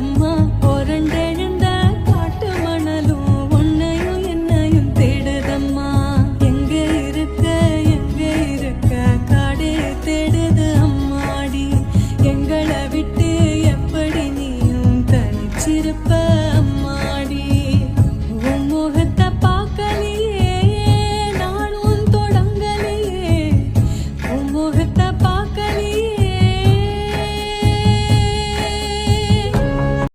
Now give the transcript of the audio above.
அம்மா புரண்டெழுந்த காட்டு மணலும் உன்னையும் என்னையும் தேடுதம்மா. எங்க இருக்க காடே தேடுது அம்மாடி. எங்களை விட்டு எப்படி நீயும் தனிச்சிருப்ப